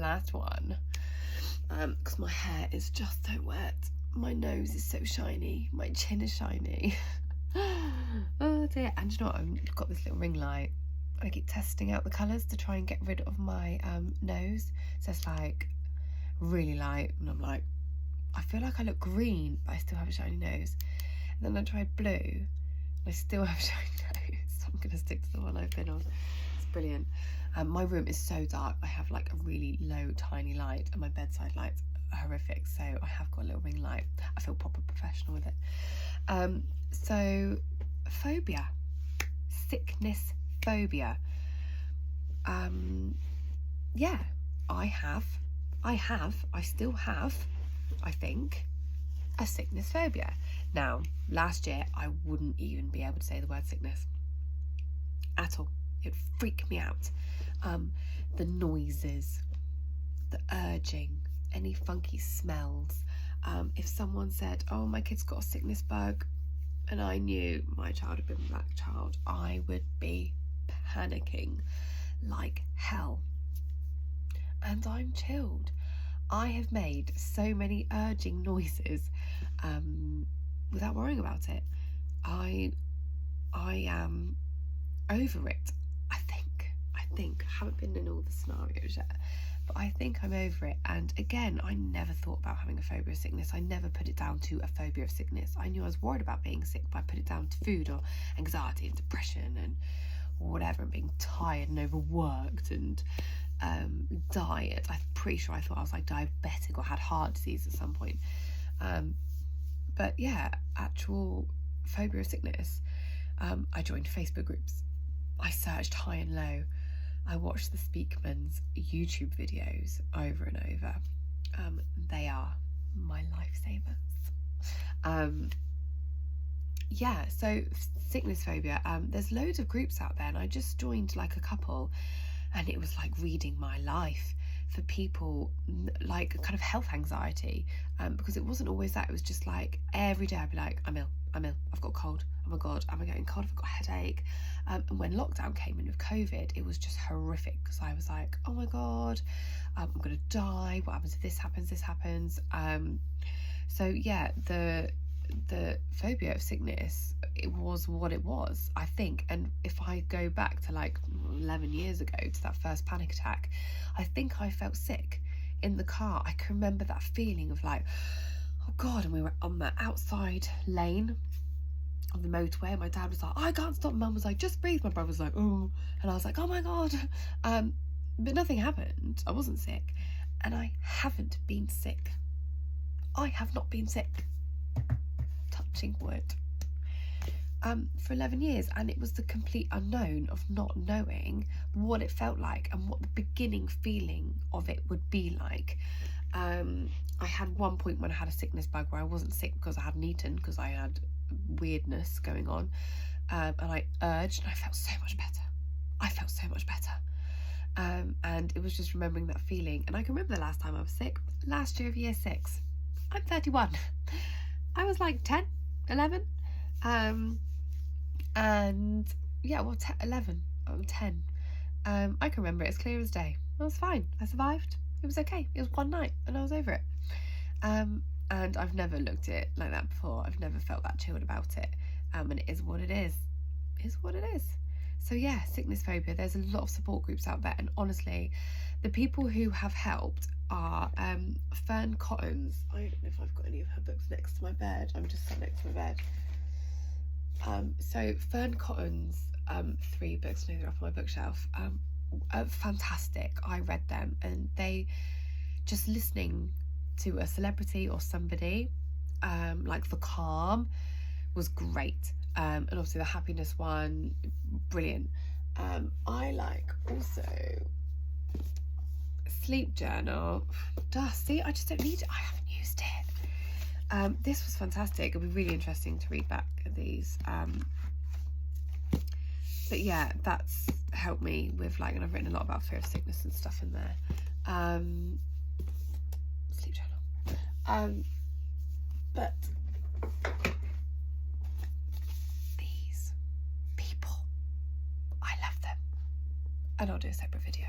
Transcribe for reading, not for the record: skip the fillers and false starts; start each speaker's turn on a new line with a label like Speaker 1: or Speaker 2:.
Speaker 1: last one, because my hair is just so wet. My nose is so shiny. My chin is shiny. Oh dear. And you know what? I've got this little ring light. I keep testing out the colours to try and get rid of my nose. So it's like really light, and I'm like, I feel like I look green, but I still have a shiny nose. And then I tried blue, and I still have a shiny nose. So I'm gonna stick to the one I've been on. It's brilliant. My room is so dark. I have like a really low, tiny light, and my bedside light's horrific. So I have got a little ring light. I feel proper professional with it. So phobia, sickness phobia. Yeah, I still have, I think, a sickness phobia. Now, last year, I wouldn't even be able to say the word sickness at all. It would freak me out. The noises, the urging, any funky smells. If someone said, oh, my kid's got a sickness bug, and I knew my child had been a black child, I would be panicking like hell. And I'm chilled. I have made so many urging noises without worrying about it. I am over it. I haven't been in all the scenarios yet, but I think I'm over it. And again, I never thought about having a phobia of sickness. I never put it down to a phobia of sickness. I knew I was worried about being sick, but I put it down to food or anxiety and depression and whatever, and being tired and overworked and diet. I'm pretty sure I thought I was like diabetic or had heart disease at some point. But yeah, actual phobia of sickness. I joined Facebook groups. I searched high and low. I watched the Speakman's YouTube videos over and over. They are my lifesavers. Yeah, so sickness phobia. There's loads of groups out there, and I just joined like a couple, and it was like reading my life for people like kind of health anxiety, because it wasn't always that. It was just like every day I'd be like, I'm ill, I've got a cold, oh my god, am I getting cold, I've got a headache. And when lockdown came in with COVID, it was just horrific, because I was like, oh my god, I'm gonna die, what happens if this happens. So yeah, the phobia of sickness, it was what it was, I think. And if I go back to like 11 years ago, to that first panic attack, I think I felt sick in the car. I can remember that feeling of like, oh god. And we were on the outside lane of the motorway, and my dad was like, I can't stop. Mum was like, just breathe. My brother was like, oh, and I was like, oh my god. But nothing happened. I wasn't sick, and I haven't been sick. I have not been sick, touching wood, for 11 years. And it was the complete unknown of not knowing what it felt like and what the beginning feeling of it would be like. I had one point when I had a sickness bug where I wasn't sick because I hadn't eaten, because I had weirdness going on, and I urged, and I felt so much better. And it was just remembering that feeling. And I can remember the last time I was sick, last year of year 6. I'm 31. I was like 10, 11, and yeah, well, 11, I'm 10. I can remember it as clear as day. I was fine. I survived. It was okay. It was one night, and I was over it. And I've never looked at it like that before. I've never felt that chilled about it. And it is what it is. It's what it is. So yeah, sickness phobia. There's a lot of support groups out there, and honestly, the people who have helped are Fern Cotton's. I don't know if I've got any of her books next to my bed. I'm just sat next to my bed. So Fern Cotton's 3 books, no, they're up on my bookshelf, are fantastic. I read them, and they, just listening to a celebrity or somebody, like The Calm was great, and obviously the happiness one, brilliant. I like also Sleep Journal. See, I just don't need it. I haven't used it. This was fantastic. It'll be really interesting to read back these. But yeah, that's helped me with like, and I've written a lot about fear of sickness and stuff in there. Sleep Journal. But these people, I love them, and I'll do a separate video.